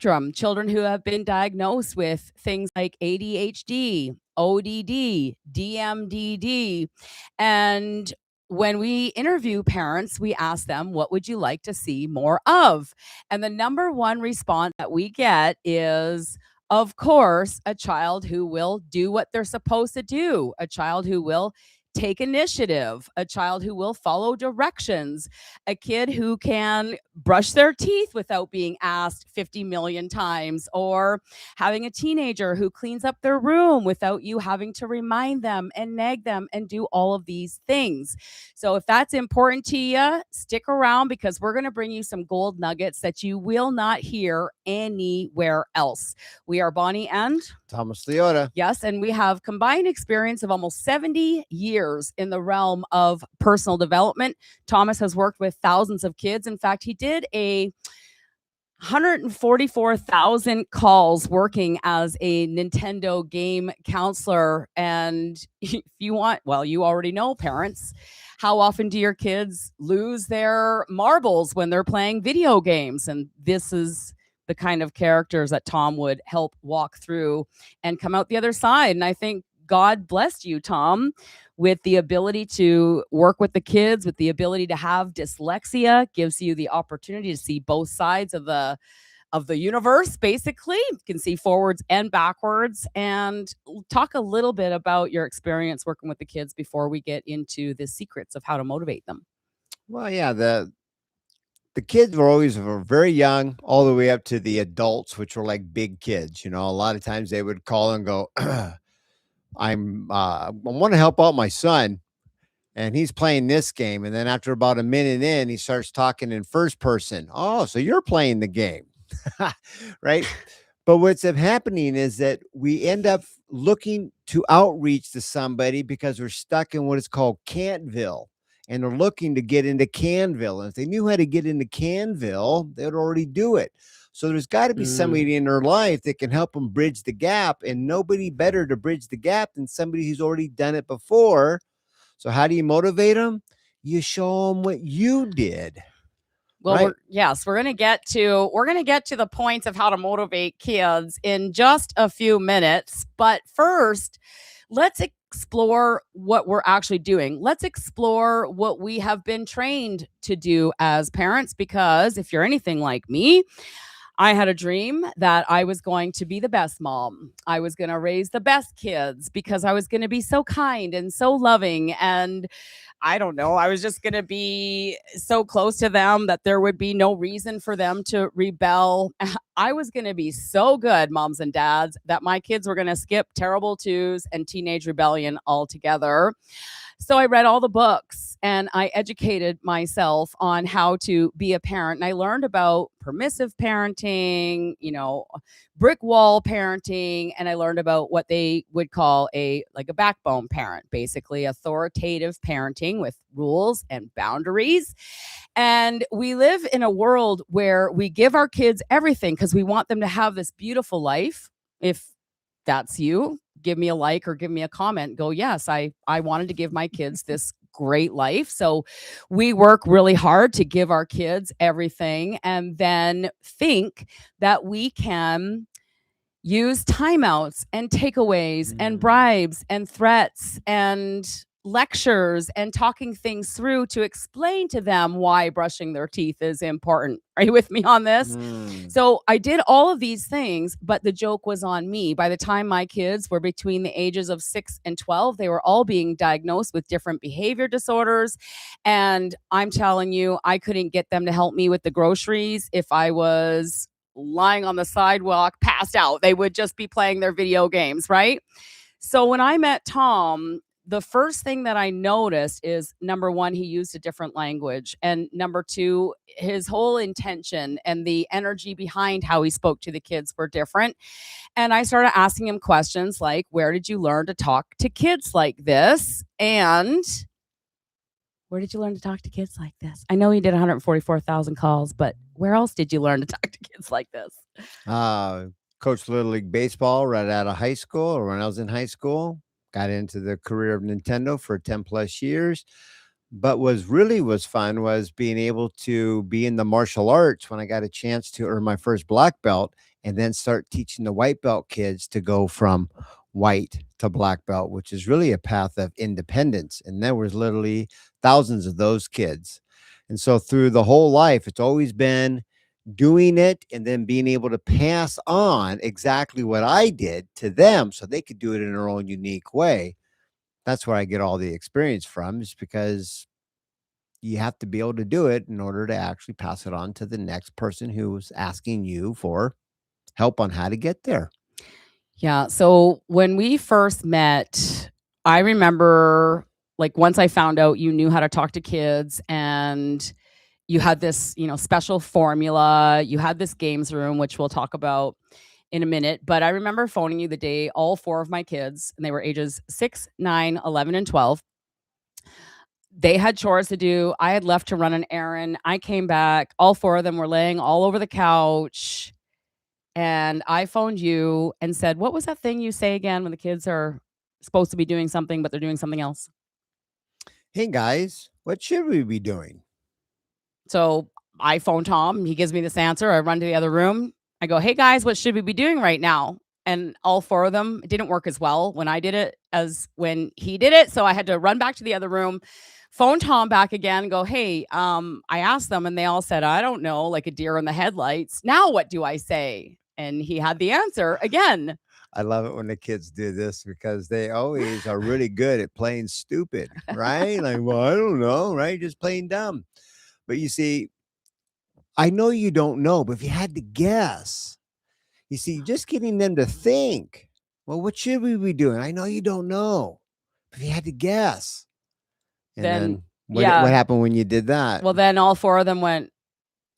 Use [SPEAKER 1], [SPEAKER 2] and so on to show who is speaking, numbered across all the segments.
[SPEAKER 1] spectrum, children who have been diagnosed with things like ADHD, ODD, DMDD. And when we interview parents, we ask them, what would you like to see more of? And the number one response that we get is, of course, a child who will do what they're supposed to do, a child who will take initiative, a child who will follow directions, a kid who can brush their teeth without being asked 50 million times, or having a teenager who cleans up their room without you having to remind them and nag them and do all of these things. So if that's important to you, stick around because we're going to bring you some gold nuggets that you will not hear anywhere else. We are Bonnie and
[SPEAKER 2] Thomas Leota.
[SPEAKER 1] Yes, and we have combined experience of almost 70 years in the realm of personal development. Thomas has worked with thousands of kids. In fact, he did a 144,000 calls working as a Nintendo game counselor. And if you want, well, you already know, parents, how often do your kids lose their marbles when they're playing video games? And this is the kind of characters that Tom would help walk through and come out the other side. And I think God blessed you, Tom, with the ability to work with the kids, with the ability to have dyslexia, gives you the opportunity to see both sides of the universe. Basically, you can see forwards and backwards. And talk a little bit about your experience working with the kids before we get into the secrets of how to motivate them.
[SPEAKER 2] Well, yeah, the kids were very young, all the way up to the adults, which were like big kids. A lot of times they would call and go, I want to help out my son, and he's playing this game. And then after about a minute in, he starts talking in first person. Oh, so you're playing the game, right? But what's happening is that we end up looking to outreach to somebody because we're stuck in what is called Cantville. And they're looking to get into Canville. And if they knew how to get into Canville, they'd already do it. So there's got to be somebody in their life that can help them bridge the gap. And nobody better to bridge the gap than somebody who's already done it before. So how do you motivate them? You show them what you did.
[SPEAKER 1] Well,
[SPEAKER 2] right?
[SPEAKER 1] we're going to get to the points of how to motivate kids in just a few minutes. But first, let's explore what we're actually doing. Let's explore what we have been trained to do as parents, because if you're anything like me, I had a dream that I was going to be the best mom. I was going to raise the best kids because I was going to be so kind and so loving. And I don't know, I was just going to be so close to them that there would be no reason for them to rebel. I was going to be so good, moms and dads, that my kids were going to skip terrible twos and teenage rebellion altogether. So I read all the books and I educated myself on how to be a parent. And I learned about permissive parenting, brick wall parenting, and I learned about what they would call a backbone parent, basically authoritative parenting with rules and boundaries. And we live in a world where we give our kids everything because we want them to have this beautiful life. If that's you, give me a like or give me a comment. Go, yes, I wanted to give my kids this great life. So we work really hard to give our kids everything and then think that we can use timeouts and takeaways and bribes and threats and lectures and talking things through to explain to them why brushing their teeth is important. Are you with me on this? So I did all of these things, but the joke was on me. By the time my kids were between the ages of 6 and 12, they were all being diagnosed with different behavior disorders. And I'm telling you, I couldn't get them to help me with the groceries if I was lying on the sidewalk, passed out. They would just be playing their video games, right? So when I met Tom, the first thing that I noticed is, number one, he used a different language. And number two, his whole intention and the energy behind how he spoke to the kids were different. And I started asking him questions like, where did you learn to talk to kids like this? And where did you learn to talk to kids like this? I know he did 144,000 calls, but where else did you learn to talk to kids like this?
[SPEAKER 2] Coached Little League Baseball right out of high school, or when I was in high school. Got into the career of Nintendo for 10 plus years. But what was fun was being able to be in the martial arts when I got a chance to earn my first black belt and then start teaching the white belt kids to go from white to black belt, which is really a path of independence. And there was literally thousands of those kids. And so through the whole life, it's always been doing it and then being able to pass on exactly what I did to them so they could do it in their own unique way. That's where I get all the experience from, is because you have to be able to do it in order to actually pass it on to the next person who's asking you for help on how to get there.
[SPEAKER 1] Yeah. So when we first met, I remember like once I found out you knew how to talk to kids and you had this, special formula, you had this games room, which we'll talk about in a minute. But I remember phoning you the day all four of my kids, and they were ages 6, 9, 11, and 12. They had chores to do. I had left to run an errand. I came back. All four of them were laying all over the couch. And I phoned you and said, "What was that thing you say again when the kids are supposed to be doing something, but they're doing something else?"
[SPEAKER 2] Hey guys, what should we be doing?
[SPEAKER 1] So I phone Tom. He gives me this answer. I run to the other room. I go, "Hey guys, what should we be doing right now?" And all four of them, it didn't work as well when I did it as when he did it. So I had to run back to the other room, phone Tom back again, and go, "Hey, I asked them and they all said, I don't know, like a deer in the headlights. Now what do I say?" And he had the answer again.
[SPEAKER 2] I love it when the kids do this because they always are really good at playing stupid, right? Like, well, I don't know, right? Just playing dumb. But you see, I know you don't know, but if you had to guess, you see, just getting them to think, well, what should we be doing? I know you don't know, but if you had to guess. And
[SPEAKER 1] Then,
[SPEAKER 2] then what
[SPEAKER 1] yeah.
[SPEAKER 2] happened when you did that?
[SPEAKER 1] Well, then all four of them went,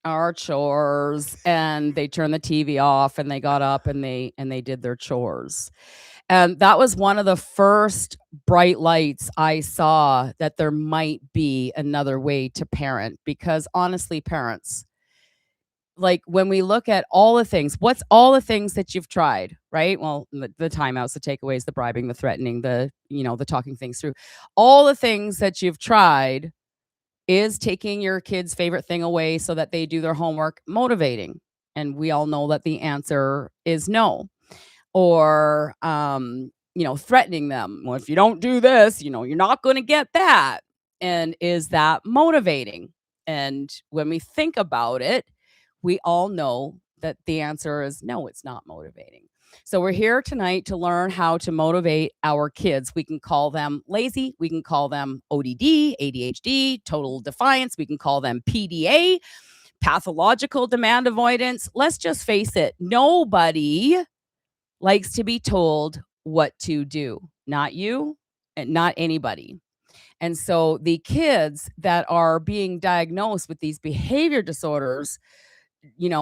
[SPEAKER 1] "Our chores," and they turned the TV off and they got up and they did their chores. And that was one of the first bright lights I saw that there might be another way to parent, because honestly, parents, like when we look at all the things, what's all the things that you've tried, right? Well, the timeouts, the takeaways, the bribing, the threatening, the talking things through, all the things that you've tried is taking your kid's favorite thing away so that they do their homework motivating? And we all know that the answer is no. Or, threatening them. Well, if you don't do this, you're not going to get that. And is that motivating? And when we think about it, we all know that the answer is no, it's not motivating. So we're here tonight to learn how to motivate our kids. We can call them lazy. We can call them ODD, ADHD, total defiance. We can call them PDA, pathological demand avoidance. Let's just face it. Nobody likes to be told what to do. Not you and not anybody. And so the kids that are being diagnosed with these behavior disorders,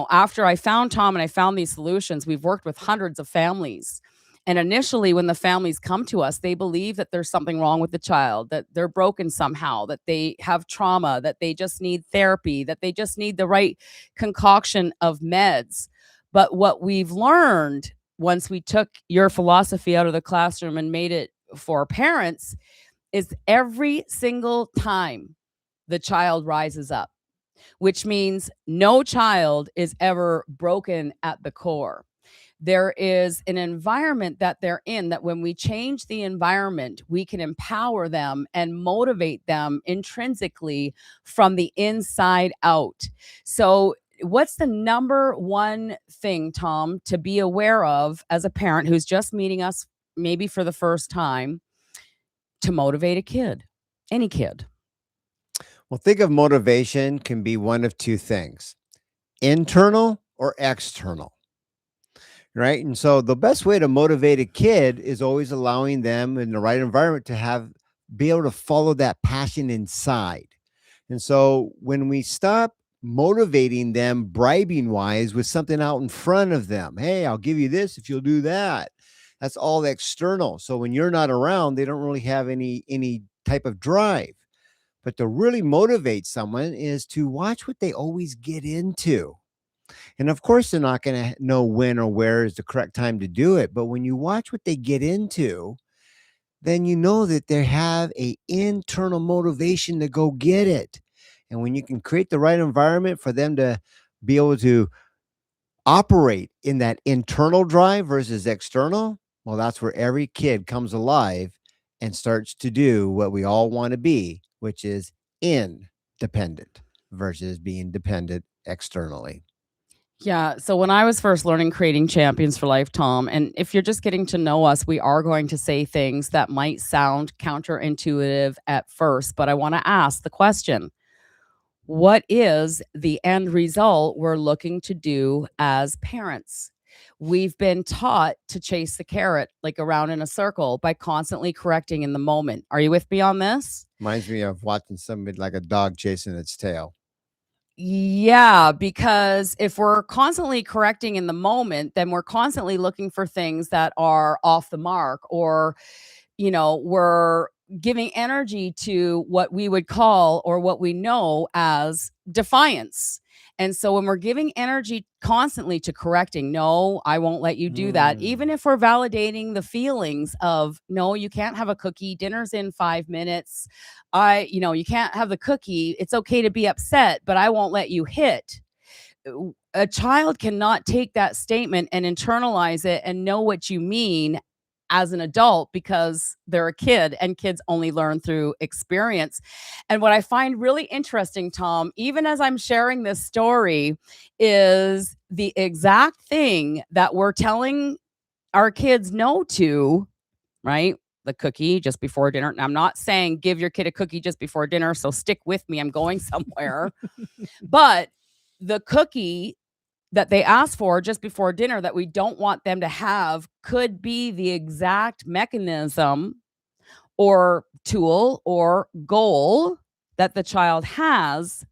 [SPEAKER 1] after I found Tom and I found these solutions, we've worked with hundreds of families. And initially, when the families come to us, they believe that there's something wrong with the child, that they're broken somehow, that they have trauma, that they just need therapy, that they just need the right concoction of meds. But what we've learned once we took your philosophy out of the classroom and made it for parents is every single time the child rises up, which means no child is ever broken at the core. There is an environment that they're in that when we change the environment, we can empower them and motivate them intrinsically from the inside out. So, what's the number one thing, Tom, to be aware of as a parent who's just meeting us maybe for the first time to motivate a kid, any kid?
[SPEAKER 2] Well, think of motivation can be one of two things: internal or external, right? And so the best way to motivate a kid is always allowing them in the right environment to be able to follow that passion inside. And so when we stop motivating them bribing wise with something out in front of them, hey, I'll give you this if you'll do that. That's all external. So when you're not around, they don't really have any type of drive. But to really motivate someone is to watch what they always get into. And of course, they're not going to know when or where is the correct time to do it. But when you watch what they get into, then you know that they have a internal motivation to go get it. And when you can create the right environment for them to be able to operate in that internal drive versus external, well, that's where every kid comes alive and starts to do what we all want to be, which is independent versus being dependent externally.
[SPEAKER 1] Yeah. So when I was first learning creating champions for life, Tom, and if you're just getting to know us, we are going to say things that might sound counterintuitive at first, but I want to ask the question: what is the end result we're looking to do as parents? We've been taught to chase the carrot like around in a circle by constantly correcting in the moment. Are you with me on this?
[SPEAKER 2] Reminds me of watching somebody like a dog chasing its tail.
[SPEAKER 1] Yeah, because if we're constantly correcting in the moment, then we're constantly looking for things that are off the mark, or, we're giving energy to what we would call or what we know as defiance. And so when we're giving energy constantly to correcting, no, I won't let you do that.
[SPEAKER 2] Mm,
[SPEAKER 1] Even if we're validating the feelings of, no, you can't have a cookie, dinner's in 5 minutes. You can't have the cookie. It's okay to be upset, but I won't let you hit. A child cannot take that statement and internalize it and know what you mean as an adult, because they're a kid and kids only learn through experience. And what I find really interesting, Tom, even as I'm sharing this story, is the exact thing that we're telling our kids no to, right? The cookie just before dinner. And I'm not saying give your kid a cookie just before dinner. So stick with me. I'm going somewhere. But the cookie that they ask for just before dinner that we don't want them to have could be the exact mechanism or tool or goal that the child has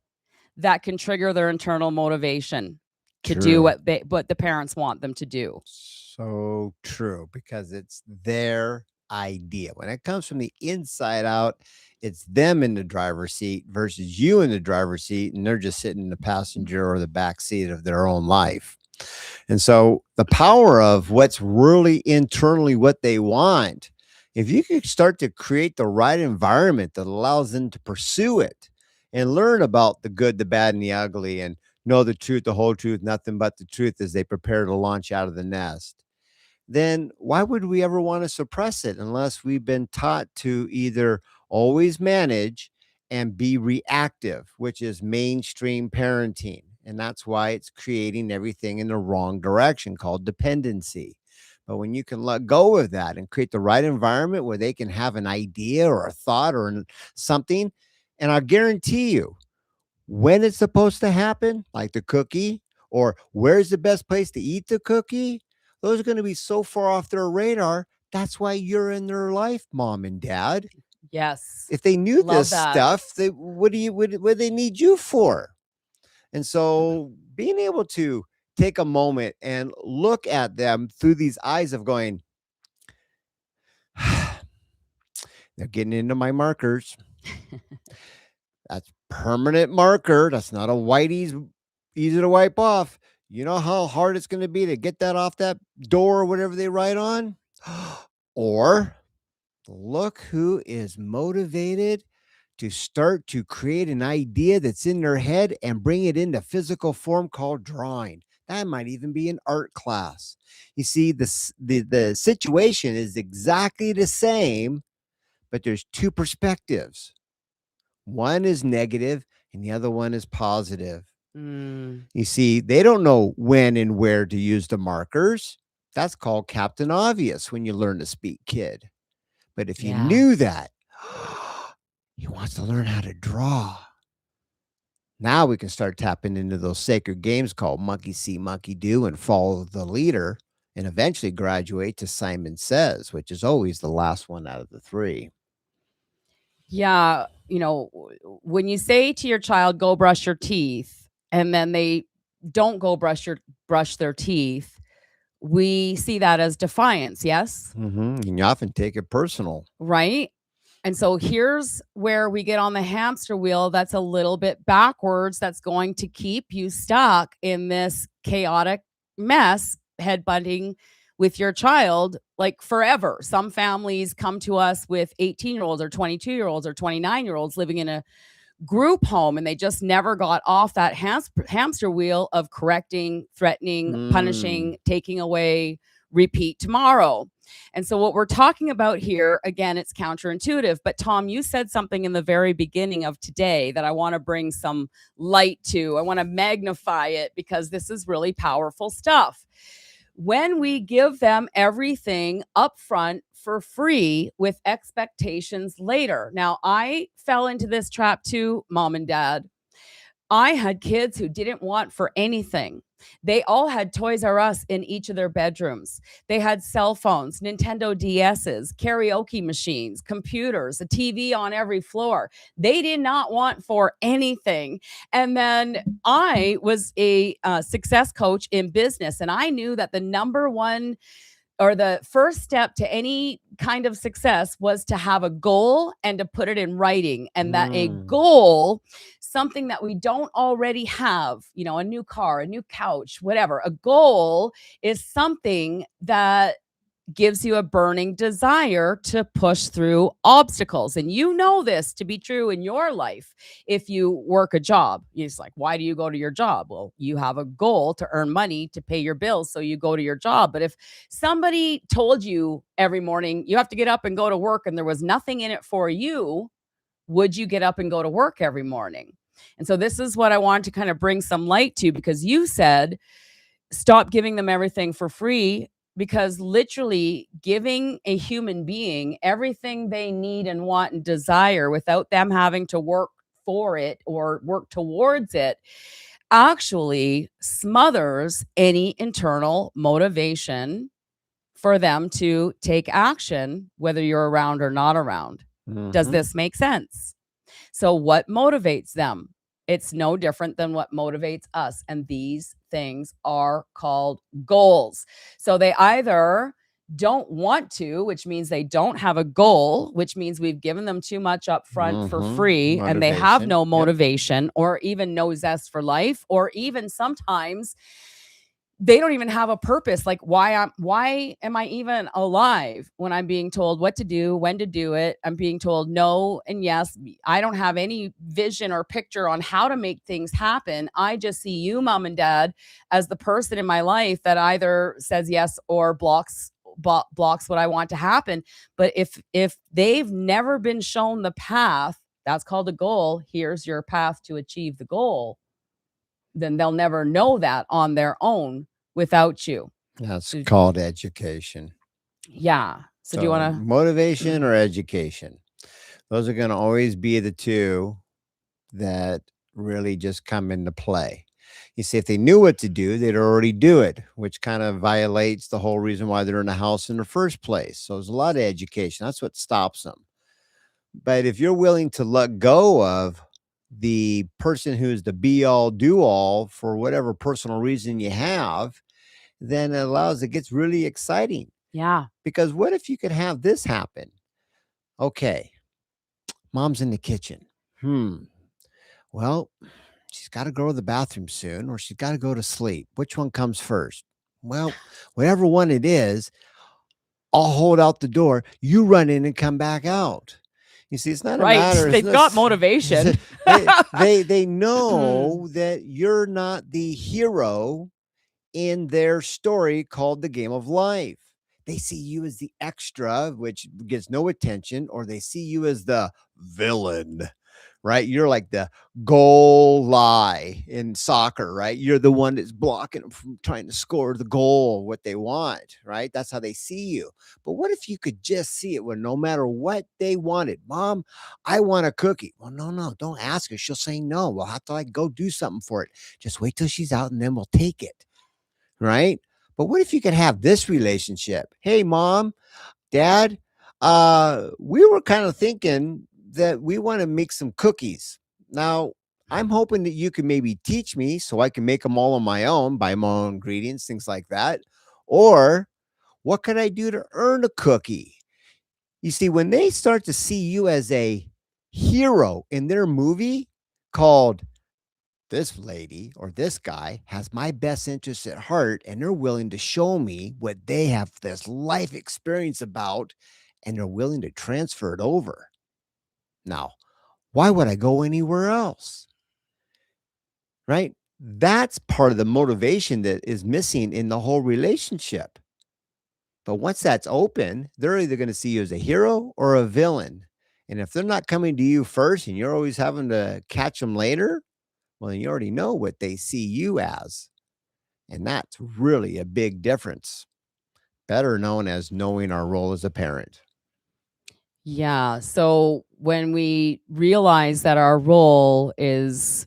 [SPEAKER 1] that can trigger their internal motivation to do
[SPEAKER 2] true.
[SPEAKER 1] what the parents want them to do.
[SPEAKER 2] So true, because it's their idea. When it comes from the inside out, it's them in the driver's seat versus you in the driver's seat, and they're just sitting in the passenger or the back seat of their own life. And so the power of what's really internally what they want, if you could start to create the right environment that allows them to pursue it and learn about the good, the bad, and the ugly, and know the truth, the whole truth, nothing but the truth as they prepare to launch out of the nest, then why would we ever want to suppress it unless we've been taught to either always manage and be reactive, which is mainstream parenting. And that's why it's creating everything in the wrong direction called dependency. But when you can let go of that and create the right environment where they can have an idea or a thought or something, and I guarantee you, when it's supposed to happen, like the cookie, or where's the best place to eat the cookie, those are going to be so far off their radar. That's why you're in their life, mom and dad.
[SPEAKER 1] Yes.
[SPEAKER 2] If they knew
[SPEAKER 1] Love
[SPEAKER 2] this
[SPEAKER 1] that.
[SPEAKER 2] stuff, they what do they need you for? And so being able to take a moment and look at them through these eyes of going, they're getting into my markers. That's permanent marker. That's not a whitey's easy to wipe off. You know how hard it's going to be to get that off that door or whatever they write on? Or look who is motivated to start to create an idea that's in their head and bring it into physical form called drawing. That might even be an art class. You see, the situation is exactly the same, but there's two perspectives. One is negative and the other one is positive.
[SPEAKER 1] Mm,
[SPEAKER 2] You see, they don't know when and where to use the markers. That's called Captain Obvious when you learn to speak, kid. But if you
[SPEAKER 1] yeah.
[SPEAKER 2] knew that, he wants to learn how to draw. Now we can start tapping into those sacred games called monkey see, monkey do, and follow the leader, and eventually graduate to Simon Says, which is always the last one out of the three.
[SPEAKER 1] Yeah, when you say to your child, "Go brush your teeth," and then they don't go brush their teeth, we see that as defiance, yes?
[SPEAKER 2] And you often take it personal.
[SPEAKER 1] Right? And so here's where we get on the hamster wheel that's a little bit backwards, that's going to keep you stuck in this chaotic mess, headbutting with your child like forever. Some families come to us with 18-year-olds or 22-year-olds or 29-year-olds living in a group home and they just never got off that hamster wheel of correcting, threatening,
[SPEAKER 2] Mm.
[SPEAKER 1] punishing, taking away, repeat tomorrow. And so, what we're talking about here, again, it's counterintuitive. But, Tom, you said something in the very beginning of today that I want to bring some light to. I want to magnify it because this is really powerful stuff. When we give them everything up front for free with expectations later. Now, I fell into this trap too, mom and dad. I had kids who didn't want for anything. They all had Toys R Us in each of their bedrooms. They had cell phones, Nintendo DSs, karaoke machines, computers, a TV on every floor. They did not want for anything. And then I was a success coach in business, and I knew that the number one or the first step to any kind of success was to have a goal and to put it in writing, and that a
[SPEAKER 2] Mm.
[SPEAKER 1] goal, something that we don't already have, a new car, a new couch, whatever, a goal is something that gives you a burning desire to push through obstacles. And you know this to be true in your life. If you work a job, it's like, why do you go to your job? Well, you have a goal to earn money to pay your bills. So you go to your job. But if somebody told you every morning you have to get up and go to work and there was nothing in it for you, would you get up and go to work every morning? And so this is what I want to kind of bring some light to, because you said stop giving them everything for free, because literally giving a human being everything they need and want and desire without them having to work for it or work towards it actually smothers any internal motivation for them to take action, whether you're around or not around. Does
[SPEAKER 2] Mhm.
[SPEAKER 1] this make sense? So, what motivates them? It's no different than what motivates us. And these things are called goals. So, they either don't want to, which means they don't have a goal, which means we've given them too much up front for
[SPEAKER 2] Mhm.
[SPEAKER 1] free and they have
[SPEAKER 2] Motivation.
[SPEAKER 1] no
[SPEAKER 2] Yep.
[SPEAKER 1] motivation or even no zest for life, or even sometimes they don't even have a purpose. Like, why am I even alive when I'm being told what to do, when to do it? I'm being told no and yes. I don't have any vision or picture on how to make things happen. I just see you, mom and dad, as the person in my life that either says yes or blocks what I want to happen. But if they've never been shown the path, that's called a goal. Here's your path to achieve the goal, then they'll never know that on their own without you.
[SPEAKER 2] That's
[SPEAKER 1] So,
[SPEAKER 2] called education.
[SPEAKER 1] yeah. So do you
[SPEAKER 2] So,
[SPEAKER 1] want
[SPEAKER 2] motivation
[SPEAKER 1] to?
[SPEAKER 2] or education, those are going to always be the two that really just come into play. You see, if they knew what to do, they'd already do it, which kind of violates the whole reason why they're in the house in the first place. So, there's a lot of education. That's what stops them. But if you're willing to let go of the person who's the be all do all for whatever personal reason you have, then it gets really exciting.
[SPEAKER 1] Yeah.
[SPEAKER 2] Because what if you could have this happen? Okay, mom's in the kitchen. Well, she's got to go to the bathroom soon or she's got to go to sleep. Which one comes first? Well, whatever one it is, I'll hold out the door. You run in and come back out. You see, it's not a
[SPEAKER 1] Right.
[SPEAKER 2] matter. It's
[SPEAKER 1] They've
[SPEAKER 2] not.
[SPEAKER 1] got motivation.
[SPEAKER 2] They know that you're not the hero in their story called the game of life. They see you as the extra, which gets no attention, or they see you as the villain, right? You're like the goal lie in soccer, right? You're the one that's blocking them from trying to score the goal, what they want, right? That's how they see you. But what if you could just see it when no matter what they wanted, mom, I want a cookie. Well, no, no, don't ask her. She'll say no. We'll have to like go do something for it. Just wait till she's out and then we'll take it, right? But what if you could have this relationship? Hey, mom, dad, we were kind of thinking that we want to make some cookies. Now, I'm hoping that you can maybe teach me so I can make them all on my own, buy my own ingredients, things like that. Or what could I do to earn a cookie? You see, when they start to see you as a hero in their movie called this lady or this guy has my best interests at heart and they're willing to show me what they have this life experience about and they're willing to transfer it over. Now, Why would I go anywhere else? Right? That's part of the motivation that is missing in the whole relationship. But once that's open, they're either going to see you as a hero or a villain. And if they're not coming to you first and you're always having to catch them later, well, you already know what they see you as. And that's really a big difference, better known as knowing our role as a parent.
[SPEAKER 1] Yeah. So when we realize that our role is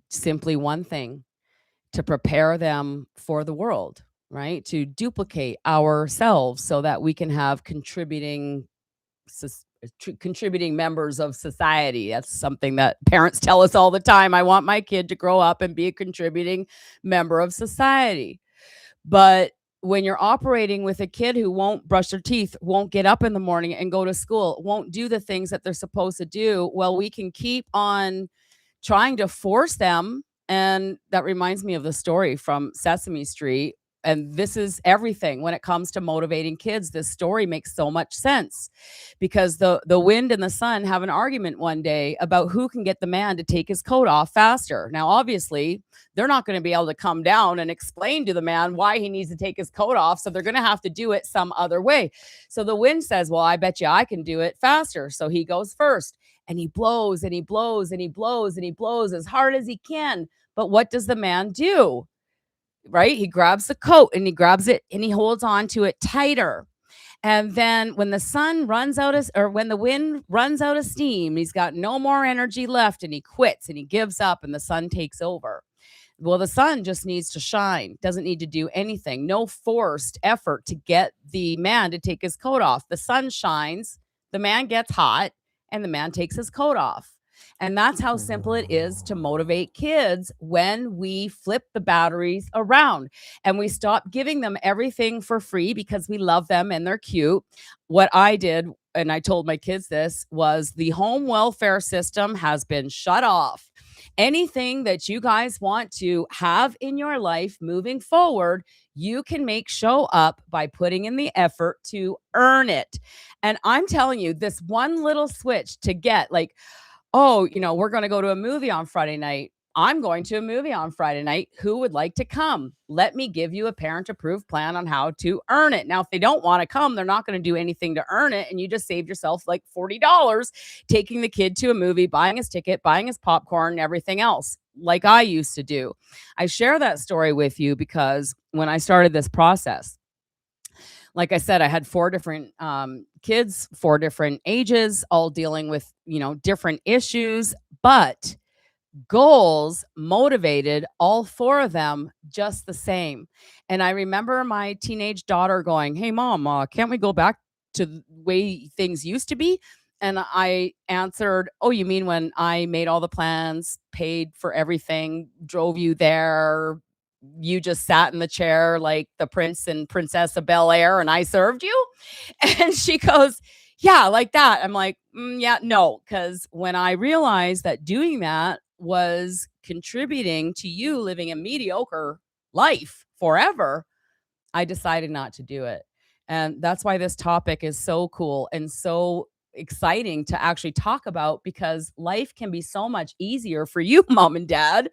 [SPEAKER 1] simply one thing, to prepare them for the world, right? To duplicate ourselves so that we can have contributing members of society. That's something that parents tell us all the time. I want my kid to grow up and be a contributing member of society. But when you're operating with a kid who won't brush their teeth, won't get up in the morning and go to school, won't do the things that they're supposed to do, well, we can keep on trying to force them. And that reminds me of the story from Sesame Street. And this is everything when it comes to motivating kids. This story makes so much sense because the wind and the sun have an argument one day about who can get the man to take his coat off faster. Now, obviously, they're not going to be able to come down and explain to the man why he needs to take his coat off. So they're going to have to do it some other way. So the wind says, well, I bet you I can do it faster. So he goes first and he blows and he blows and he blows and he blows as hard as he can. But what does the man do? Right? He grabs the coat and he grabs it and he holds on to it tighter. And then when the sun runs out of, or when the wind runs out of steam, he's got no more energy left and he quits and he gives up and the sun takes over. Well, the sun just needs to shine, doesn't need to do anything, no forced effort to get the man to take his coat off. The sun shines, the man gets hot, and the man takes his coat off. And that's how simple it is to motivate kids when we flip the batteries around and we stop giving them everything for free because we love them and they're cute. What I did, and I told my kids this, was the home welfare system has been shut off. Anything that you guys want to have in your life moving forward, you can make show up by putting in the effort to earn it. And I'm telling you, this one little switch to get like, oh, we're going to go to a movie on Friday night. I'm going to a movie on Friday night. Who would like to come? Let me give you a parent approved plan on how to earn it. Now, if they don't want to come, they're not going to do anything to earn it. And you just saved yourself like $40 taking the kid to a movie, buying his ticket, buying his popcorn, and everything else, like I used to do. I share that story with you because when I started this process, like I said, I had four different kids, four different ages, all dealing with, different issues, but goals motivated all four of them just the same. And I remember my teenage daughter going, "Hey, mom, can't we go back to the way things used to be?" And I answered, "Oh, you mean when I made all the plans, paid for everything, drove you there, you just sat in the chair like the prince and princess of Bel Air and I served you?" And she goes, "Yeah, like that." I'm like, yeah, no, because when I realized that doing that was contributing to you living a mediocre life forever, I decided not to do it. And that's why this topic is so cool and so exciting to actually talk about because life can be so much easier for you, mom and dad.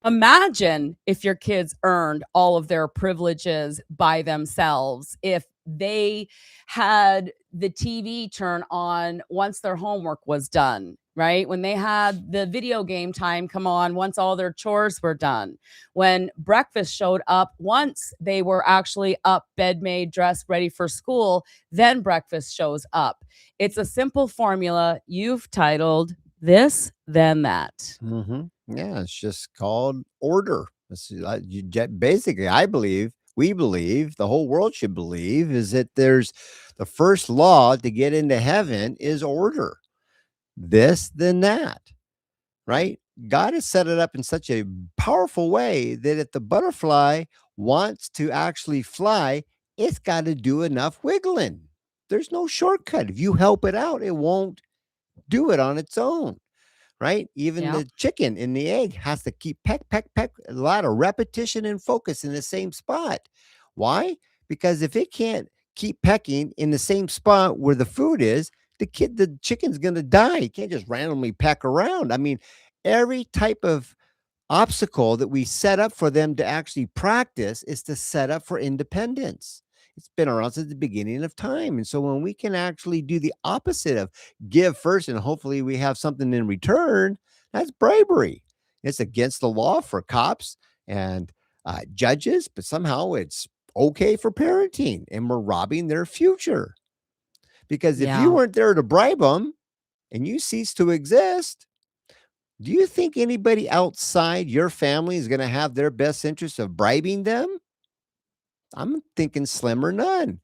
[SPEAKER 1] Imagine if your kids earned all of their privileges by themselves, if they had the TV turn on once their homework was done, right? When they had the video game time come on once all their chores were done. When breakfast showed up once they were actually up, bed made, dressed, ready for school, then breakfast shows up. It's a simple formula you've titled This, Then That.
[SPEAKER 2] Yeah, it's just called order. Basically, I believe, we believe, the whole world should believe is that there's the first law to get into heaven is order. This, then that, right? God has set it up in such a powerful way that if the butterfly wants to actually fly, it's got to do enough wiggling. There's no shortcut. If you help it out, it won't do it on its own, right? Even
[SPEAKER 1] Yeah.
[SPEAKER 2] the chicken in the egg has to keep peck, peck, peck, a lot of repetition and focus in the same spot. Why? Because if it can't keep pecking in the same spot where the food is, the chicken's gonna die. You can't just randomly peck around. I mean, every type of obstacle that we set up for them to actually practice is to set up for independence. It's been around since the beginning of time. And so when we can actually do the opposite of give first and hopefully we have something in return, that's bribery. It's against the law for cops and judges, but somehow it's okay for parenting and we're robbing their future. Because if you
[SPEAKER 1] Yeah.
[SPEAKER 2] weren't there to bribe them and you cease to exist, do you think anybody outside your family is going to have their best interest of bribing them? I'm thinking slim or none.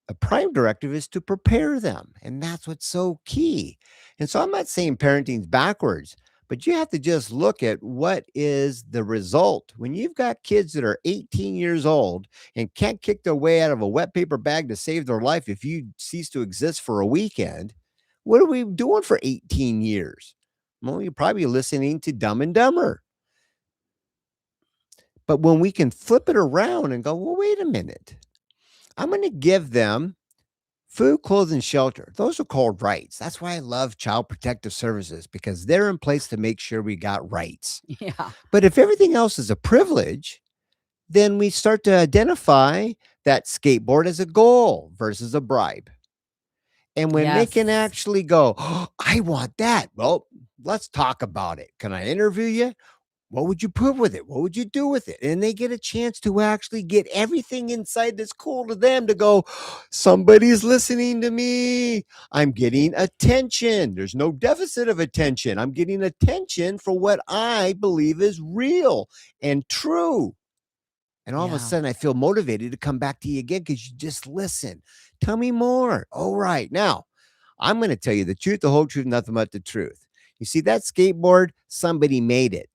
[SPEAKER 2] A prime directive is to prepare them, and that's what's so key. And so I'm not saying parenting's backwards, but you have to just look at what is the result. When you've got kids that are 18 years old and can't kick their way out of a wet paper bag to save their life if you cease to exist for a weekend, what are we doing for 18 years? Well, you're probably listening to Dumb and Dumber. But when we can flip it around and go, well, wait a minute, I'm going to give them food, clothing, shelter. Those are called rights. That's why I love child protective services because they're in place to make sure we got rights.
[SPEAKER 1] Yeah.
[SPEAKER 2] But if everything else is a privilege, then we start to identify that skateboard as a goal versus a bribe. And when they can
[SPEAKER 1] Yes.
[SPEAKER 2] actually go, oh, I want that. Well, let's talk about it. Can I interview you? What would you put with it? What would you do with it? And they get a chance to actually get everything inside that's cool to them to go, somebody's listening to me. I'm getting attention. There's no deficit of attention. I'm getting attention for what I believe is real and true. And all of a
[SPEAKER 1] Yeah.
[SPEAKER 2] sudden, I feel motivated to come back to you again because you just listen. Tell me more. All right. Now, I'm going to tell you the truth, the whole truth, nothing but the truth. You see, that skateboard, somebody made it.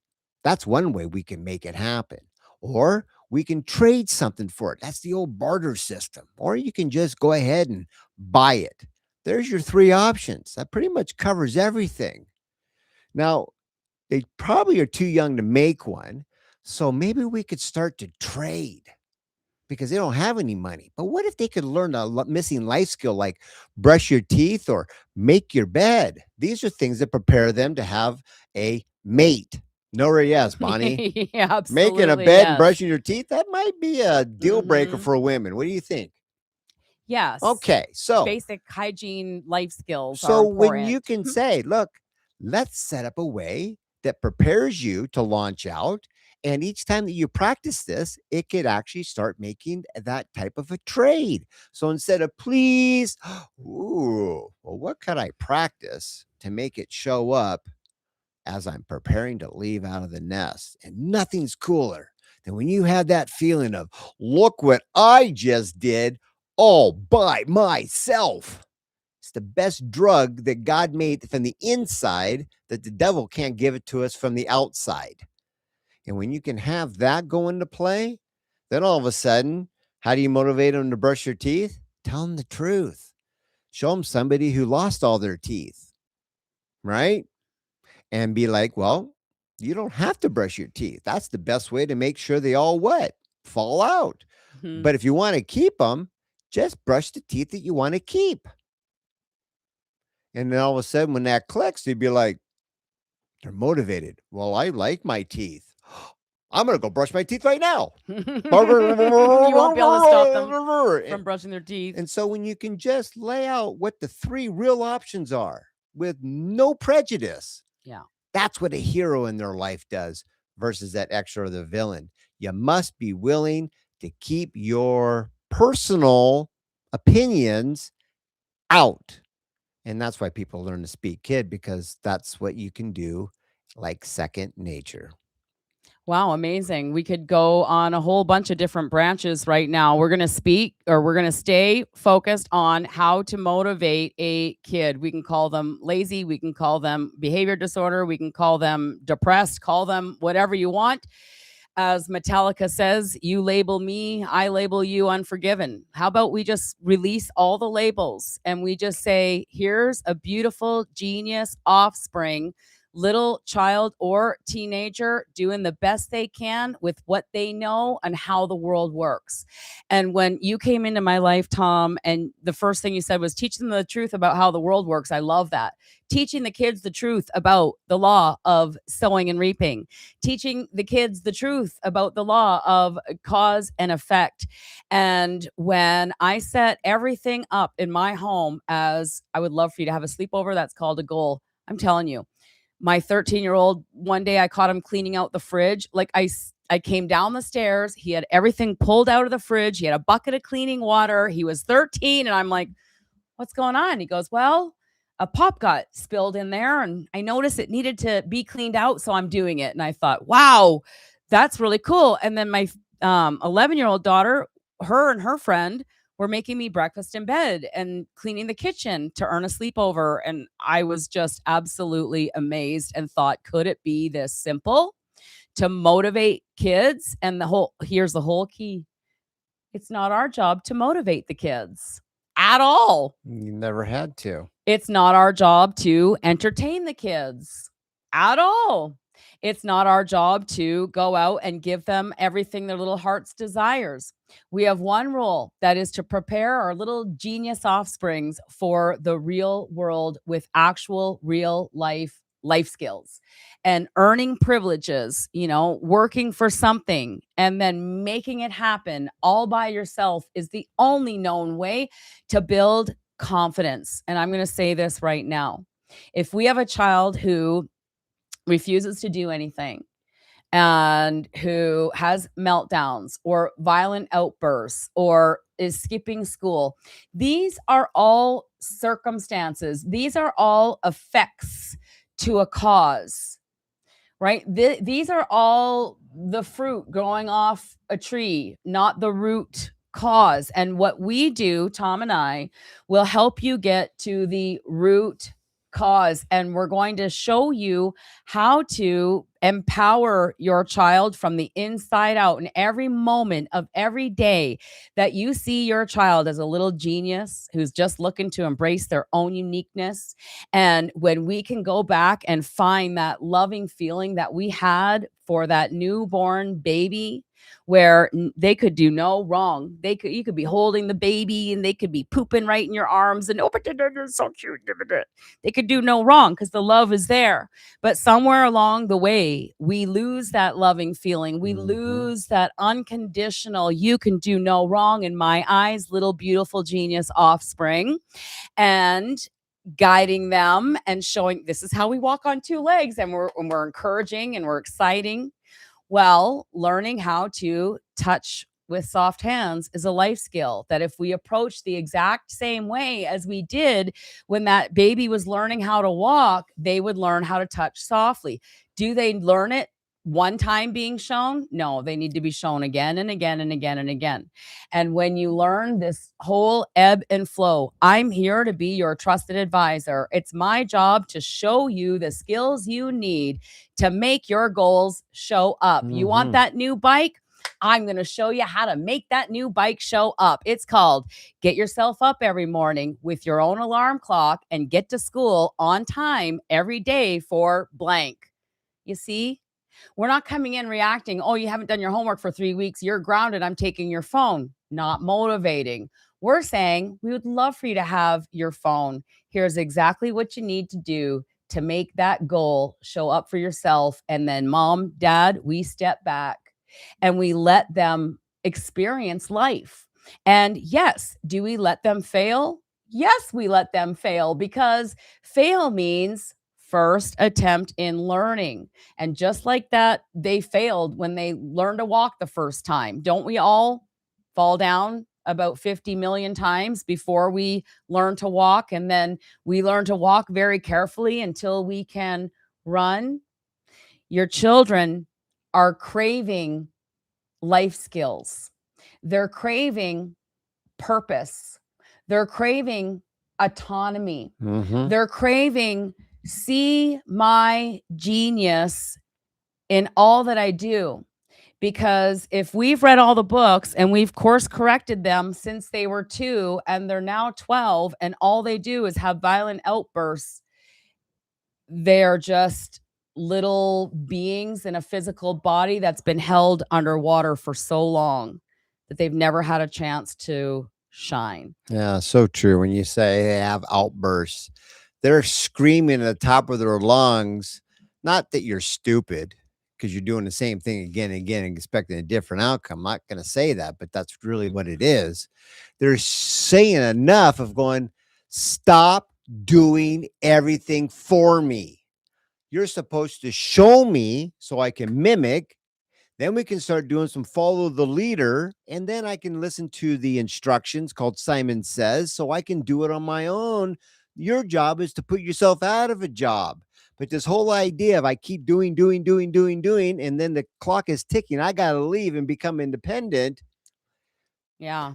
[SPEAKER 2] That's one way we can make it happen. Or we can trade something for it. That's the old barter system. Or you can just go ahead and buy it. There's your three options. That pretty much covers everything. Now, they probably are too young to make one. So maybe we could start to trade because they don't have any money. But what if they could learn a missing life skill like brush your teeth or make your bed? These are things that prepare them to have a mate. No, yes, Bonnie.
[SPEAKER 1] Yeah,
[SPEAKER 2] Making a
[SPEAKER 1] absolutely.
[SPEAKER 2] bed and
[SPEAKER 1] Yes.
[SPEAKER 2] brushing your teeth, that might be a deal breaker
[SPEAKER 1] Hmm.
[SPEAKER 2] for women. What do you think?
[SPEAKER 1] Yes.
[SPEAKER 2] Okay, so
[SPEAKER 1] Basic hygiene life skills are
[SPEAKER 2] So when you
[SPEAKER 1] important.
[SPEAKER 2] can say, look, let's set up a way that prepares you to launch out. And each time that you practice this, it could actually start making that type of a trade. So instead of please, ooh, well, what could I practice to make it show up as I'm preparing to leave out of the nest? And nothing's cooler than when you have that feeling of, look what I just did all by myself. It's the best drug that God made from the inside that the devil can't give it to us from the outside. And when you can have that go into play, then all of a sudden, how do you motivate them to brush your teeth? Tell them the truth. Show them somebody who lost all their teeth, right? And be like, well, you don't have to brush your teeth. That's the best way to make sure they all what? Fall out.
[SPEAKER 1] Mhm.
[SPEAKER 2] But if you want to keep them, just brush the teeth that you want to keep. And then all of a sudden, when that clicks, you'd be like, they're motivated. Well, I like my teeth. I'm going to go brush my teeth right now.
[SPEAKER 1] You won't be able to stop them
[SPEAKER 2] And,
[SPEAKER 1] from brushing their teeth.
[SPEAKER 2] and so when you can just lay out what the three real options are with no prejudice,
[SPEAKER 1] Yeah.
[SPEAKER 2] that's what a hero in their life does versus that extra or the villain. You must be willing to keep your personal opinions out. And that's why people learn to speak kid because that's what you can do like second nature.
[SPEAKER 1] Wow, amazing. We could go on a whole bunch of different branches right now. We're going to speak or we're going to stay focused on how to motivate a kid. We can call them lazy, we can call them behavior disorder, we can call them depressed, call them whatever you want. As Metallica says, you label me, I label you unforgiven. How about we just release all the labels and we just say, here's a beautiful genius offspring little child or teenager doing the best they can with what they know and how the world works. And when you came into my life, Tom, and the first thing you said was teach them the truth about how the world works. I love that. Teaching the kids the truth about the law of sowing and reaping, teaching the kids the truth about the law of cause and effect. And when I set everything up in my home as I would love for you to have a sleepover, that's called a goal. I'm telling you, my 13-year-old, one day I caught him cleaning out the fridge. Like I came down the stairs. He had everything pulled out of the fridge. He had a bucket of cleaning water. He was 13. And I'm like, what's going on? He goes, well, a pop got spilled in there and I noticed it needed to be cleaned out. So I'm doing it. And I thought, wow, that's really cool. And then my 11-year-old daughter, her and her friend were making me breakfast in bed and cleaning the kitchen to earn a sleepover. And I was just absolutely amazed and thought, could it be this simple to motivate kids? And here's the whole key. It's not our job to motivate the kids at all.
[SPEAKER 2] You never had to.
[SPEAKER 1] It's not our job to entertain the kids at all. It's not our job to go out and give them everything their little hearts desires. We have one rule, that is to prepare our little genius offsprings for the real world with actual real life skills and earning privileges, working for something and then making it happen all by yourself is the only known way to build confidence. And I'm going to say this right now. If we have a child who refuses to do anything and who has meltdowns or violent outbursts or is skipping school, these are all circumstances. These are all effects to a cause, right? These are all the fruit growing off a tree, not the root cause. And what we do, Tom and I, will help you get to the root cause. And we're going to show you how to empower your child from the inside out in every moment of every day that you see your child as a little genius who's just looking to embrace their own uniqueness. And when we can go back and find that loving feeling that we had for that newborn baby, where they could do no wrong. You could be holding the baby and they could be pooping right in your arms and, oh, but they're so cute. They could do no wrong because the love is there. But somewhere along the way, we lose that loving feeling. We lose that unconditional, you can do no wrong in my eyes, little beautiful genius offspring. And guiding them and showing this is how we walk on two legs, and we're encouraging and we're exciting. Well, learning how to touch with soft hands is a life skill that if we approach the exact same way as we did when that baby was learning how to walk, they would learn how to touch softly. Do they learn it one time being shown? No, they need to be shown again and again and again and again. And when you learn this whole ebb and flow, I'm here to be your trusted advisor. It's my job to show you the skills you need to make your goals show up. You want that new bike? I'm going to show you how to make that new bike show up. It's called Get Yourself Up Every Morning with Your Own Alarm Clock and Get to School on Time every day for blank. You see? We're not coming in reacting, oh, you haven't done your homework for 3 weeks. You're grounded. I'm taking your phone. Not motivating. We're saying we would love for you to have your phone. Here's exactly what you need to do to make that goal show up for yourself. And then mom, dad, we step back and we let them experience life. And yes, do we let them fail? Yes, we let them fail because fail means first attempt in learning. And just like that, they failed when they learned to walk the first time. Don't we all fall down about 50 million times before we learn to walk? And then we learn to walk very carefully until we can run. Your children are craving life skills. They're craving purpose. They're craving autonomy. They're craving see my genius in all that I do. Because if we've read all the books and we've course corrected them since they were 2 and they're now 12 and all they do is have violent outbursts, they're just little beings in a physical body that's been held underwater for so long that they've never had a chance to shine.
[SPEAKER 2] Yeah, so true. When you say they have outbursts, they're screaming at the top of their lungs, not that you're stupid because you're doing the same thing again and again and expecting a different outcome. I'm not going to say that, but that's really what it is. They're saying enough of going, stop doing everything for me. You're supposed to show me so I can mimic. Then we can start doing some follow the leader, and then I can listen to the instructions called Simon Says, so I can do it on my own. Your job is to put yourself out of a job. But this whole idea of I keep doing, and then the clock is ticking, I got to leave and become independent.
[SPEAKER 1] Yeah.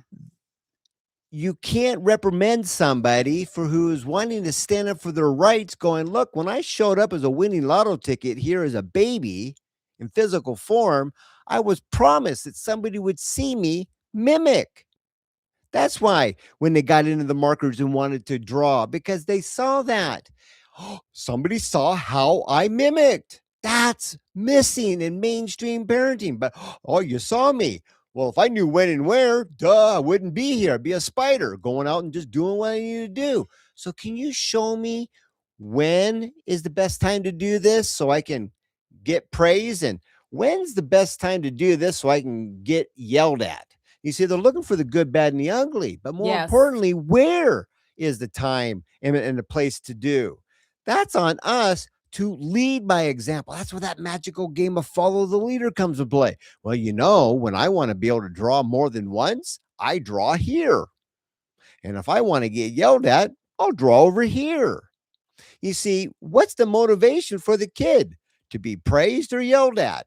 [SPEAKER 2] You can't reprimand somebody for who is wanting to stand up for their rights, going, look, when I showed up as a winning lotto ticket here as a baby in physical form, I was promised that somebody would see me mimic. That's why when they got into the markers and wanted to draw, because they saw that. Somebody saw how I mimicked. That's missing in mainstream parenting. But, oh, you saw me. Well, if I knew when and where, duh, I wouldn't be here. I'd be a spider going out and just doing what I need to do. So can you show me when is the best time to do this so I can get praise? And when's the best time to do this so I can get yelled at? You see, they're looking for the good, bad, and the ugly. But more
[SPEAKER 1] Yes.
[SPEAKER 2] importantly, where is the time and the place to do? That's on us to lead by example. That's where that magical game of follow the leader comes to play. Well, when I want to be able to draw more than once, I draw here. And if I want to get yelled at, I'll draw over here. You see, what's the motivation for the kid? To be praised or yelled at?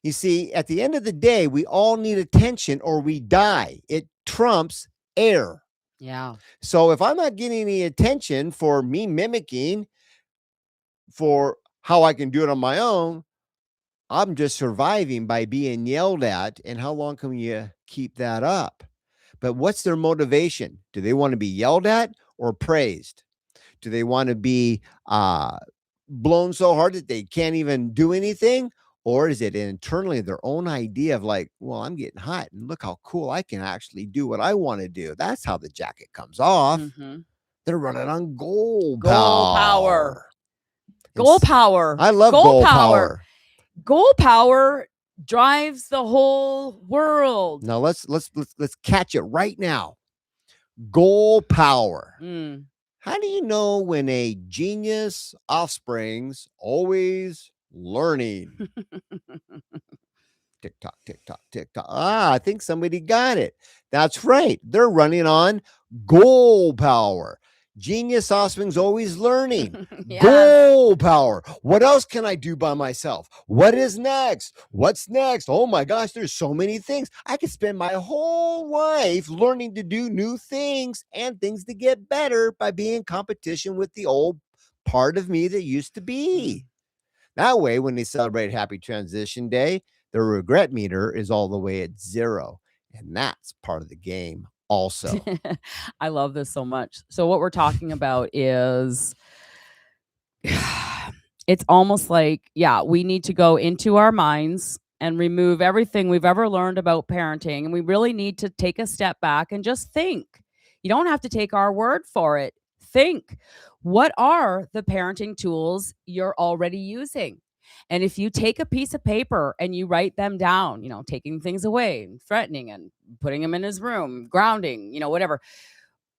[SPEAKER 2] You see, at the end of the day, we all need attention or we die. It trumps air.
[SPEAKER 1] Yeah.
[SPEAKER 2] So if I'm not getting any attention for me mimicking for how I can do it on my own, I'm just surviving by being yelled at. And how long can you keep that up? But what's their motivation? Do they want to be yelled at or praised? Do they want to be blown so hard that they can't even do anything? Or is it internally their own idea of like, well, I'm getting hot and look how cool I can actually do what I want to do? That's how the jacket comes off.
[SPEAKER 1] Mm-hmm.
[SPEAKER 2] They're running on goal
[SPEAKER 1] power.
[SPEAKER 2] And
[SPEAKER 1] Goal power.
[SPEAKER 2] I love goal power.
[SPEAKER 1] Goal power drives the whole world.
[SPEAKER 2] Now let's catch it right now. Goal power. How do you know when a genius offspring's always learning? Tick tock, tick tock, tick tock. I think somebody got it. That's right. They're running on goal power. Genius offspring's always learning.
[SPEAKER 1] Yes.
[SPEAKER 2] Goal power. What else can I do by myself? What is next? What's next? Oh my gosh, there's so many things. I could spend my whole life learning to do new things and things to get better by being in competition with the old part of me that used to be. That way, when they celebrate Happy Transition Day, the regret meter is all the way at 0. And that's part of the game also.
[SPEAKER 1] I love this so much. So what we're talking about is it's almost like, we need to go into our minds and remove everything we've ever learned about parenting. And we really need to take a step back and just think. You don't have to take our word for it. Think, what are the parenting tools you're already using? And if you take a piece of paper and you write them down, taking things away and threatening and putting him in his room, grounding, whatever,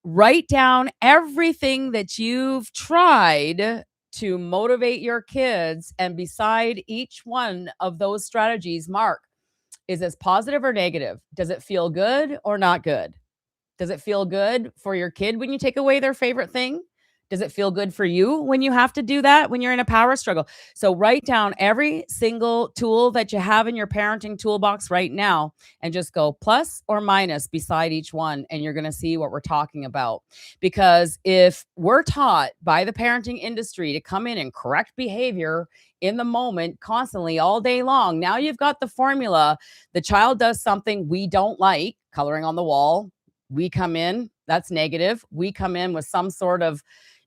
[SPEAKER 1] write down everything that you've tried to motivate your kids. And beside each one of those strategies, mark, is this positive or negative? Does it feel good or not good? Does it feel good for your kid when you take away their favorite thing? Does it feel good for you when you have to do that, when you're in a power struggle? So write down every single tool that you have in your parenting toolbox right now and just go plus or minus beside each one. And you're going to see what we're talking about. Because if we're taught by the parenting industry to come in and correct behavior in the moment, constantly, all day long, now you've got the formula. The child does something we don't like, coloring on the wall. We come in, that's negative. We come in with some sort of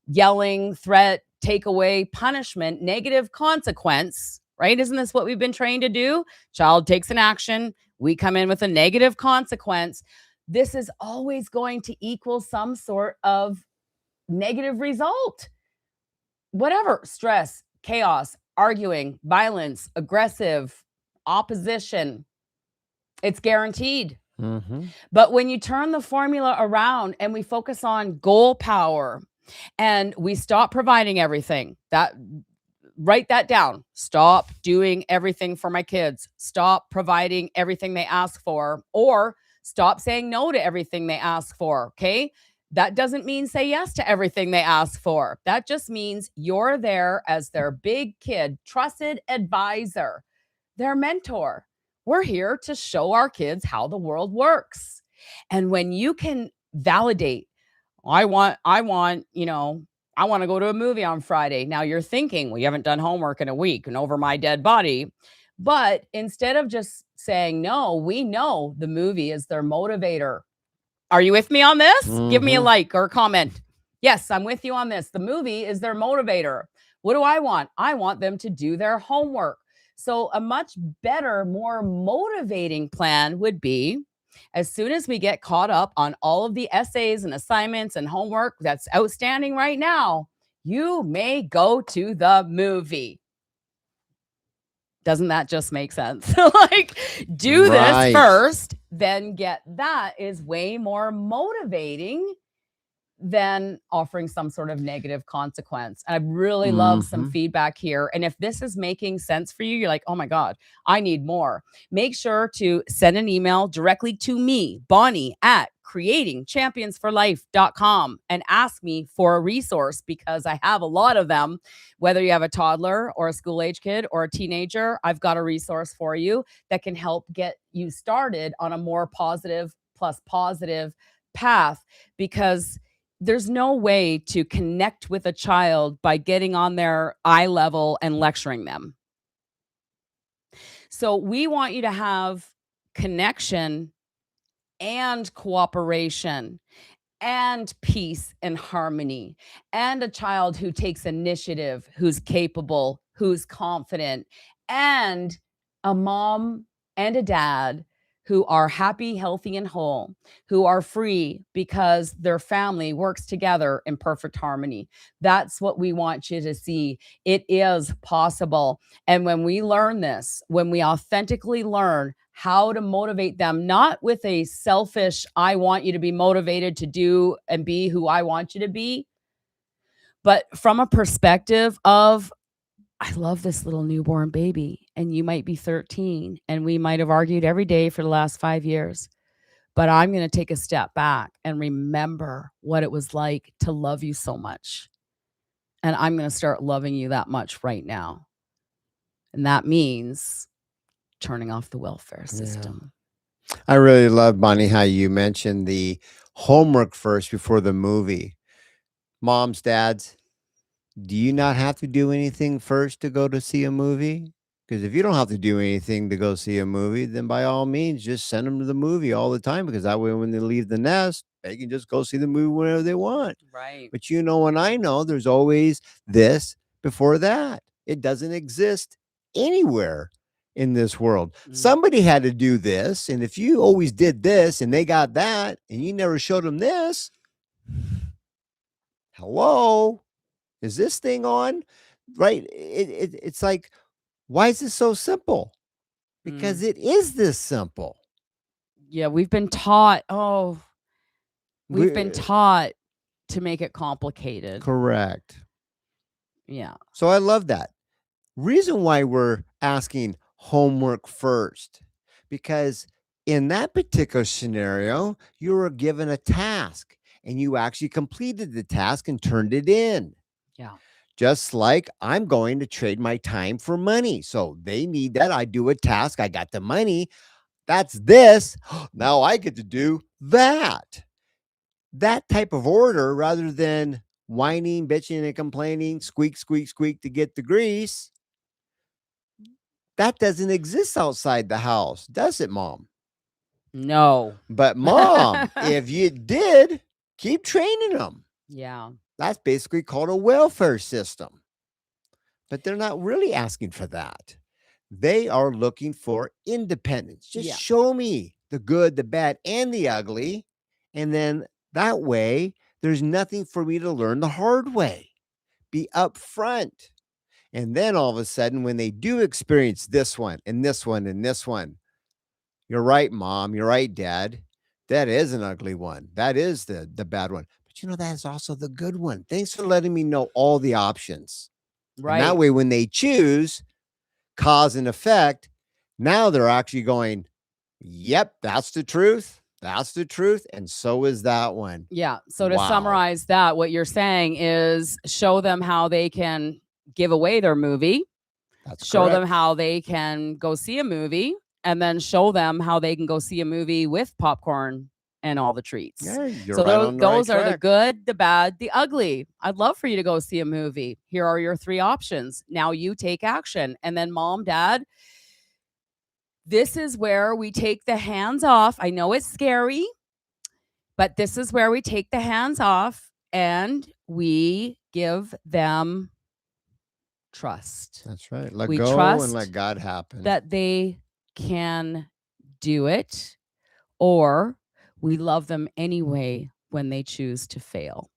[SPEAKER 1] yelling, threat, take away punishment, negative consequence, right? Isn't this what we've been trained to do? Child takes an action, we come in with a negative consequence. This is always going to equal some sort of negative result. Whatever, stress, chaos, arguing, violence, aggressive, opposition, it's guaranteed.
[SPEAKER 2] Mm-hmm.
[SPEAKER 1] But when you turn the formula around and we focus on goal power and we stop providing everything, that write that down. Stop doing everything for my kids. Stop providing everything they ask for, or stop saying no to everything they ask for. Okay. That doesn't mean say yes to everything they ask for. That just means you're there as their big kid, trusted advisor, their mentor. We're here to show our kids how the world works. And when you can validate, I want, I want to go to a movie on Friday. Now you're thinking, well, you haven't done homework in a week and over my dead body. But instead of just saying no, we know the movie is their motivator. Are you with me on this? Give me a like or a comment. Yes, I'm with you on this. The movie is their motivator. What do I want? I want them to do their homework. So a much better, more motivating plan would be, as soon as we get caught up on all of the essays and assignments and homework that's outstanding right now, you may go to the movie. Doesn't that just make sense? Like, do this first, then get that is way more motivating than offering some sort of negative consequence. I really love some feedback here. And if this is making sense for you, you're like, oh my God, I need more. Make sure to send an email directly to me, Bonnie, at creatingchampionsforlife.com, and ask me for a resource, because I have a lot of them. Whether you have a toddler or a school age kid or a teenager, I've got a resource for you that can help get you started on a more positive plus positive path, because there's no way to connect with a child by getting on their eye level and lecturing them. So we want you to have connection and cooperation and peace and harmony, and a child who takes initiative, who's capable, who's confident, and a mom and a dad who are happy, healthy, and whole, who are free because their family works together in perfect harmony. That's what we want you to see. It is possible. And when we learn this, when we authentically learn how to motivate them, not with a selfish, I want you to be motivated to do and be who I want you to be, but from a perspective of, I love this little newborn baby, and you might be 13, and we might have argued every day for the last 5 years, but I'm going to take a step back and remember what it was like to love you so much. And I'm going to start loving you that much right now. And that means turning off the welfare system.
[SPEAKER 2] Yeah. I really love, Bonnie, how you mentioned the homework first before the movie. Moms, dads, do you not have to do anything first to go to see a movie? Because if you don't have to do anything to go see a movie, then by all means, just send them to the movie all the time, because that way when they leave the nest, they can just go see the movie whenever they want.
[SPEAKER 1] Right.
[SPEAKER 2] But you know, and I know there's always this before that. It doesn't exist anywhere in this world. Somebody had to do this. And if you always did this and they got that and you never showed them this, hello, is this thing on? Right? It's like, why is this so simple? Because it is this simple.
[SPEAKER 1] Yeah, we've been taught, we've been taught to make it complicated.
[SPEAKER 2] Correct.
[SPEAKER 1] Yeah.
[SPEAKER 2] So I love that. Reason why we're asking homework first, because in that particular scenario, you were given a task and you actually completed the task and turned it in.
[SPEAKER 1] Yeah.
[SPEAKER 2] Just like I'm going to trade my time for money. So they need that. I do a task. I got the money. That's this. Now I get to do that. That type of order, rather than whining, bitching, and complaining, squeak, squeak, squeak to get the grease. That doesn't exist outside the house, does it, Mom?
[SPEAKER 1] No.
[SPEAKER 2] But Mom, if you did, keep training them.
[SPEAKER 1] Yeah.
[SPEAKER 2] That's basically called a welfare system. But they're not really asking for that. They are looking for independence. Just
[SPEAKER 1] Yeah.
[SPEAKER 2] show me the good, the bad, and the ugly. And then that way, there's nothing for me to learn the hard way. Be upfront. And then all of a sudden, when they do experience this one and this one and this one, you're right, mom. You're right, dad. That is an ugly one. That is the bad one. But that is also the good one. Thanks for letting me know all the options. And that
[SPEAKER 1] Right.
[SPEAKER 2] way, when they choose cause and effect, now they're actually going, yep, that's the truth. That's the truth. And so is that one.
[SPEAKER 1] Yeah. So to
[SPEAKER 2] Wow.
[SPEAKER 1] summarize that, what you're saying is show them how they can give away their movie,
[SPEAKER 2] That's
[SPEAKER 1] show them
[SPEAKER 2] correct.
[SPEAKER 1] how they can go see a movie, and then show them how they can go see a movie with popcorn and all the treats.
[SPEAKER 2] Yeah, you're
[SPEAKER 1] So
[SPEAKER 2] right on the right
[SPEAKER 1] those are the
[SPEAKER 2] track.
[SPEAKER 1] good, the bad, the ugly. I'd love for you to go see a movie. Here are your 3 options. Now you take action. And then mom, dad, this is where we take the hands off. I know it's scary, but this is where we take the hands off and we give them trust.
[SPEAKER 2] That's right. Let
[SPEAKER 1] We
[SPEAKER 2] go
[SPEAKER 1] trust
[SPEAKER 2] and let God happen.
[SPEAKER 1] that they can do it, or we love them anyway when they choose to fail.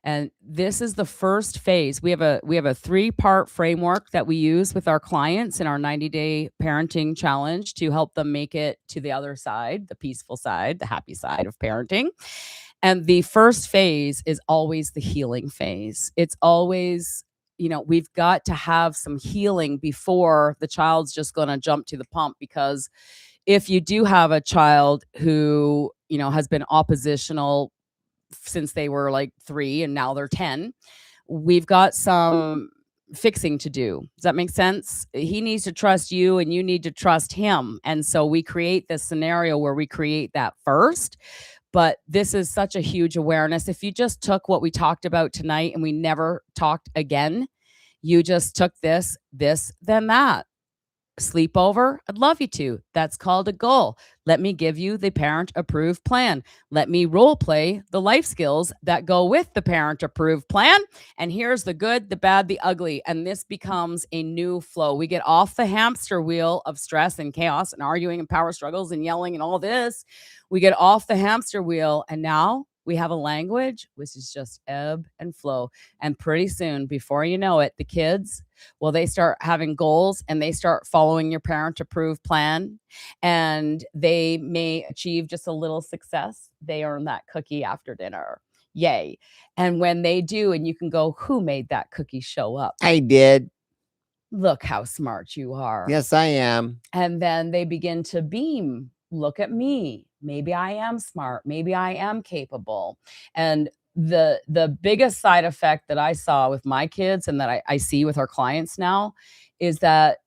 [SPEAKER 1] And this is the first phase. We have a 3-part framework that we use with our clients in our 90-day parenting challenge to help them make it to the other side, the peaceful side, the happy side of parenting. And the first phase is always the healing phase. It's always, we've got to have some healing before the child's just going to jump to the pump, because if you do have a child who, has been oppositional since they were like 3 and now they're 10, we've got some fixing to do. Does that make sense? He needs to trust you and you need to trust him. And so we create this scenario where we create that first. But this is such a huge awareness. If you just took what we talked about tonight and we never talked again, you just took this, then that. Sleepover, I'd love you to. That's called a goal. Let me give you the parent approved plan. Let me role play the life skills that go with the parent approved plan. And here's the good, the bad, the ugly. And this becomes a new flow. We get off the hamster wheel of stress and chaos and arguing and power struggles and yelling and all this. We get off the hamster wheel, and now we have a language which is just ebb and flow. And pretty soon, before you know it, the kids, well, they start having goals and they start following your parent approved plan, and they may achieve just a little success. They earn that cookie after dinner. Yay. And when they do, and you can go, who made that cookie show up?
[SPEAKER 2] I did.
[SPEAKER 1] Look how smart you are.
[SPEAKER 2] Yes, I am.
[SPEAKER 1] And then they begin to beam. Look at me. Maybe I am smart. Maybe I am capable. And the biggest side effect that I saw with my kids and that I see with our clients now is that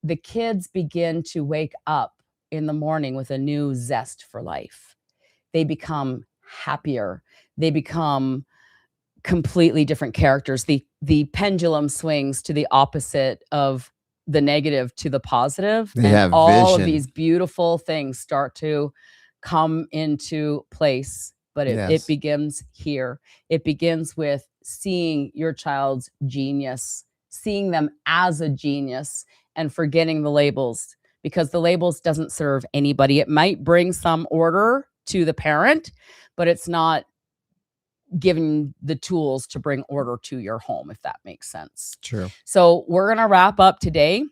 [SPEAKER 1] the kids begin to wake up in the morning with a new zest for life. They become happier. They become completely different characters. The pendulum swings to the opposite of the negative to the positive.
[SPEAKER 2] They
[SPEAKER 1] and
[SPEAKER 2] have
[SPEAKER 1] all of
[SPEAKER 2] vision.
[SPEAKER 1] these beautiful things start to come into place. But it
[SPEAKER 2] Yes.
[SPEAKER 1] begins here. It begins with seeing your child's genius, seeing them as a genius, and forgetting the labels, because the labels doesn't serve anybody. It might bring some order to the parent, but it's not giving the tools to bring order to your home, if that makes sense.
[SPEAKER 2] True.
[SPEAKER 1] So we're going to wrap up today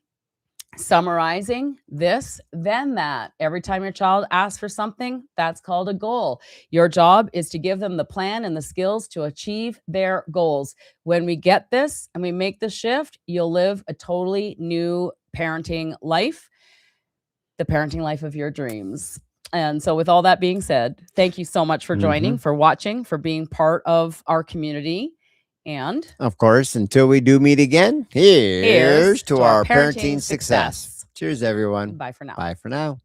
[SPEAKER 1] summarizing this, then that. Every time your child asks for something, that's called a goal. Your job is to give them the plan and the skills to achieve their goals. When we get this and we make the shift, you'll live a totally new parenting life, the parenting life of your dreams. And so with all that being said, thank you so much for joining, for watching, for being part of our community. And
[SPEAKER 2] of course, until we do meet again, here's to our parenting success. Cheers, everyone.
[SPEAKER 1] Bye for now.
[SPEAKER 2] Bye for now.